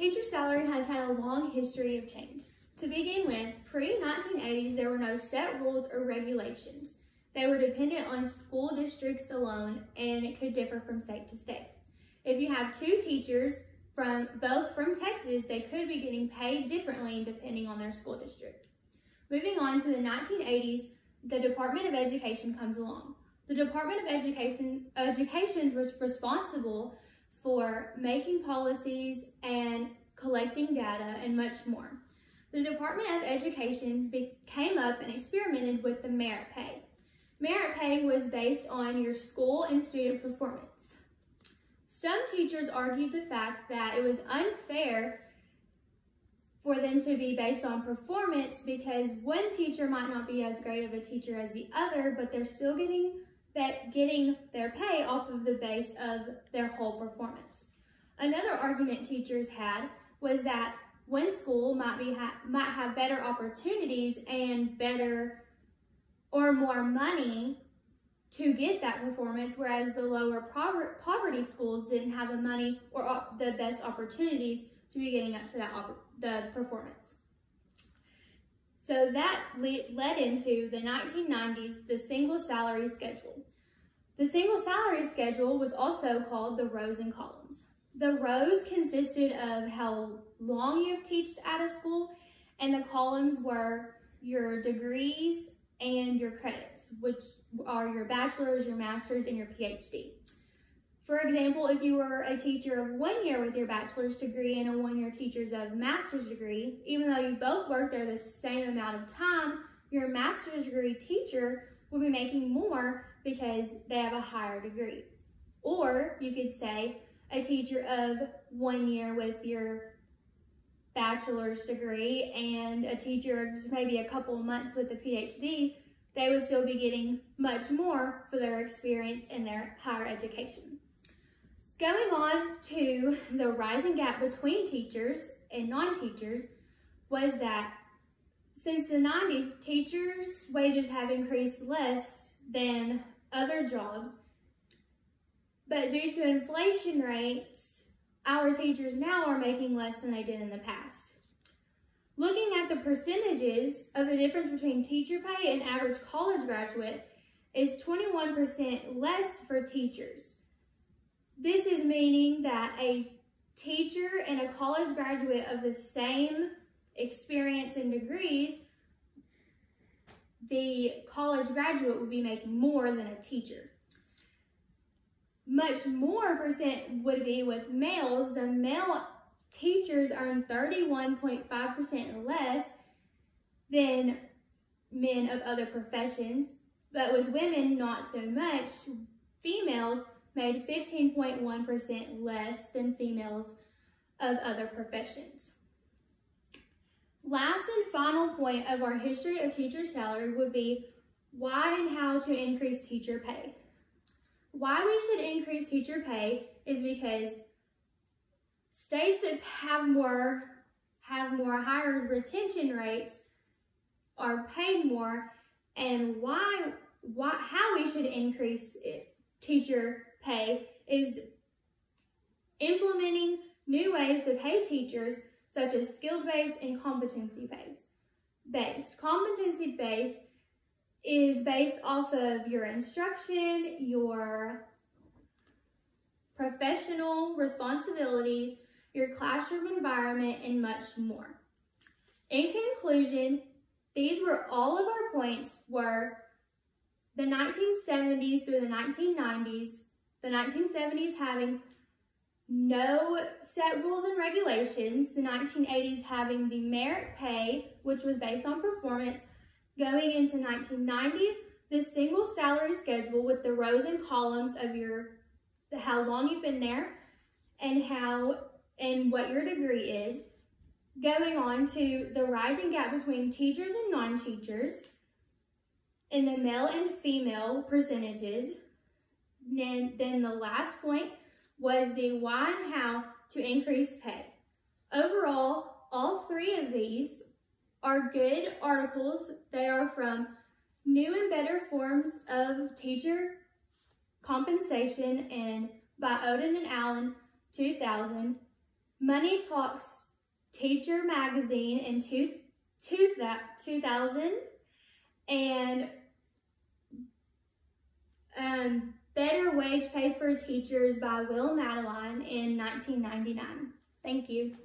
teacher salary has had a long history of change. To begin with, pre-1980s, there were no set rules or regulations. They were dependent on school districts alone, and it could differ from state to state. If you have two teachers both from Texas, they could be getting paid differently depending on their school district. Moving on to the 1980s, the Department of Education comes along. The Department of Education was responsible for making policies and collecting data and much more. The Department of Education came up and experimented with the merit pay. Merit pay was based on your school and student performance. Some teachers argued the fact that it was unfair for them to be based on performance because one teacher might not be as great of a teacher as the other, but they're still getting their pay off of the base of their whole performance. Another argument teachers had was that one school might have better opportunities and better or more money to get that performance, whereas the lower poverty schools didn't have the money or the best opportunities to be getting up to the performance. So that led into the 1990s, the single salary schedule. The single salary schedule was also called the rows and columns. The rows consisted of how long you've taught at a school, and the columns were your degrees and your credits, which are your bachelor's, your master's, and your PhD. For example, if you were a teacher of 1 year with your bachelor's degree and a 1-year teacher's of master's degree, even though you both worked there the same amount of time, your master's degree teacher will be making more because they have a higher degree. Or you could say a teacher of 1 year with your bachelor's degree and a teacher of maybe a couple of months with a PhD, they would still be getting much more for their experience in their higher education. Going on to the rising gap between teachers and non-teachers was that since the 90s, teachers' wages have increased less than other jobs, but due to inflation rates, our teachers now are making less than they did in the past. Looking at the percentages of the difference between teacher pay and average college graduate is 21% less for teachers. This is meaning that a teacher and a college graduate of the same experience and degrees, the college graduate would be making more than a teacher. Much more percent would be with males. The male teachers earn 31.5% less than men of other professions, but with women, not so much. Females made 15.1% less than females of other professions. Last and final point of our history of teacher salary would be why and how to increase teacher pay. Why we should increase teacher pay is because states that have higher retention rates are paid more, and how we should increase teacher pay is implementing new ways to pay teachers, such as skill-based and competency-based. Competency-based is based off of your instruction, your professional responsibilities, your classroom environment, and much more. In conclusion, these were all of our points were the 1970s through the 1990s, the 1970s having no set rules and regulations, the 1980s having the merit pay, which was based on performance, going into 1990s, the single salary schedule with the rows and columns of how long you've been there and what your degree is, going on to the rising gap between teachers and non-teachers, in the male and female percentages. Then the last point was the why and how to increase pay. Overall, all three of these are good articles. They are from New and Better Forms of Teacher Compensation and by Oden and Allen, 2000. Money Talks Teacher Magazine in 2000, and Better Wage Pay for Teachers by Will Madeline in 1999. Thank you.